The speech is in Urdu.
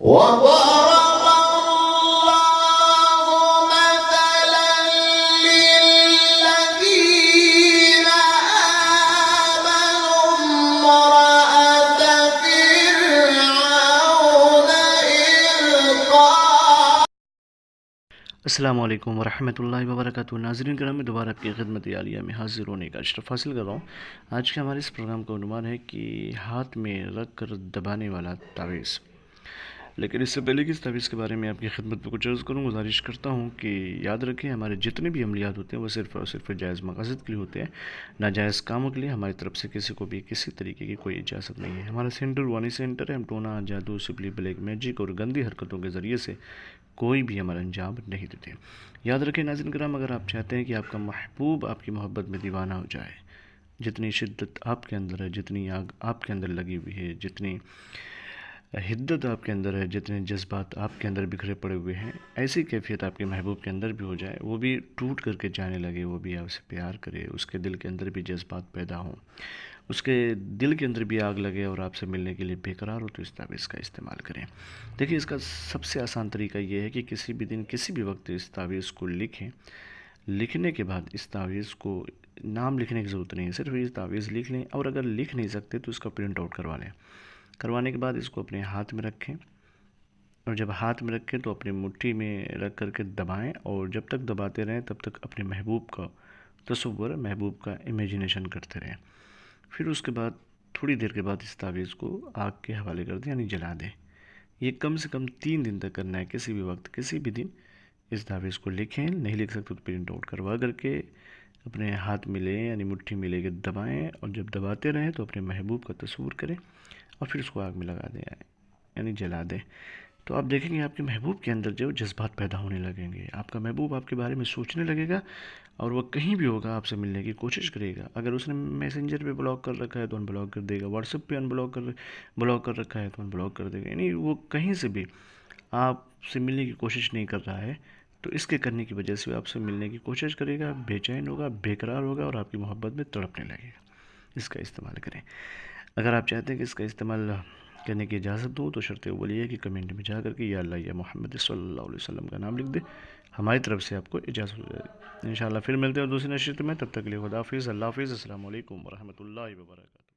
وضرب الله مثلا للذين آمنوا امرأة فرعون إذ قالت السلام علیکم ورحمۃ اللہ وبرکاتہ۔ ناظرین کرام، میں دوبارہ آپ کی خدمت عالیہ میں حاضر ہونے کا اشرف حاصل کر رہا ہوں۔ آج کے ہمارے اس پروگرام کا عنوان ہے کہ ہاتھ میں رکھ کر دبانے والا تعویذ۔ لیکن اس سے پہلے کہ اس تعویذ کے بارے میں آپ کی خدمت میں کچھ عرض کروں، گزارش کرتا ہوں کہ یاد رکھیں ہمارے جتنے بھی عملیات ہوتے ہیں وہ صرف اور صرف جائز مقاصد کے لیے ہوتے ہیں، ناجائز کاموں کے لیے ہماری طرف سے کسی کو بھی کسی طریقے کی کوئی اجازت نہیں ہے۔ ہمارا سینٹر روحانی سینٹر ہے، ہم ٹونا، جادو، سپلی، بلیک میجک اور گندی حرکتوں کے ذریعے سے کوئی بھی عمل انجام نہیں دیتے۔ یاد رکھیں ناظرین کرام، اگر آپ چاہتے ہیں کہ آپ کا محبوب آپ کی محبت میں دیوانہ ہو جائے، جتنی شدت آپ کے اندر ہے، جتنی آگ آپ کے اندر لگی ہوئی ہے، جتنی حدت آپ کے اندر ہے، جتنے جذبات آپ کے اندر بکھرے پڑے ہوئے ہیں، ایسی کیفیت آپ کے محبوب کے اندر بھی ہو جائے، وہ بھی ٹوٹ کر کے جانے لگے، وہ بھی آپ سے پیار کرے، اس کے دل کے اندر بھی جذبات پیدا ہوں، اس کے دل کے اندر بھی آگ لگے اور آپ سے ملنے کے لیے بے قرار ہو، تو اس تعویذ کا استعمال کریں۔ دیکھیں، اس کا سب سے آسان طریقہ یہ ہے کہ کسی بھی دن کسی بھی وقت اس تعویذ کو لکھیں۔ لکھنے کے بعد اس تعویذ کو نام لکھنے کی ضرورت نہیں ہے، صرف یہ تعویذ لکھ لیں، اور اگر لکھ نہیں سکتے تو اس کا پرنٹ آؤٹ کروا لیں۔ کروانے کے بعد اس کو اپنے ہاتھ میں رکھیں، اور جب ہاتھ میں رکھیں تو اپنی مٹھی میں رکھ کر کے دبائیں، اور جب تک دباتے رہیں تب تک اپنے محبوب کا تصور، محبوب کا امیجنیشن کرتے رہیں۔ پھر اس کے بعد تھوڑی دیر کے بعد اس تعویذ کو آگ کے حوالے کر دیں، یعنی جلا دیں۔ یہ کم سے کم 3 دن تک کرنا ہے، کسی بھی وقت کسی بھی دن اس تعویذ کو لکھیں، نہیں لکھ سکتے تو پرنٹ آؤٹ کروا کر کے اپنے ہاتھ میں لیں، یعنی مٹھی میں لے کے دبائیں، اور جب دباتے رہیں تو اپنے محبوب کا تصور کریں، اور پھر اس کو آگ میں لگا دیں، یعنی جلا دیں۔ تو آپ دیکھیں گے آپ کے محبوب کے اندر جو جذبات پیدا ہونے لگیں گے، آپ کا محبوب آپ کے بارے میں سوچنے لگے گا، اور وہ کہیں بھی ہوگا آپ سے ملنے کی کوشش کرے گا۔ اگر اس نے میسنجر پہ بلاک کر رکھا ہے تو ان بلاک کر دے گا، واٹس ایپ پہ بلاک کر رکھا ہے تو ان بلاک کر دے گا، یعنی وہ کہیں سے بھی آپ سے ملنے کی کوشش نہیں کر رہا ہے، تو اس کے کرنے کی وجہ سے وہ آپ سے ملنے کی کوشش کرے گا، بے چین ہوگا، بے قرار ہوگا، اور آپ کی محبت میں تڑپنے لگے گا۔ اس کا استعمال کریں۔ اگر آپ چاہتے ہیں کہ اس کا استعمال کرنے کی اجازت دو تو شرط اول یہ ہے کہ کمنٹ میں جا کر کے یا اللہ یا محمد صلی اللہ علیہ وسلم کا نام لکھ دیں، ہماری طرف سے آپ کو اجازت ہو جائے گی۔ انشاءاللہ پھر ملتے ہیں دوسری نشست میں، تب تک کے لیے خدا حافظ، اللہ حافظ، السلام علیکم ورحمۃ اللہ وبرکاتہ۔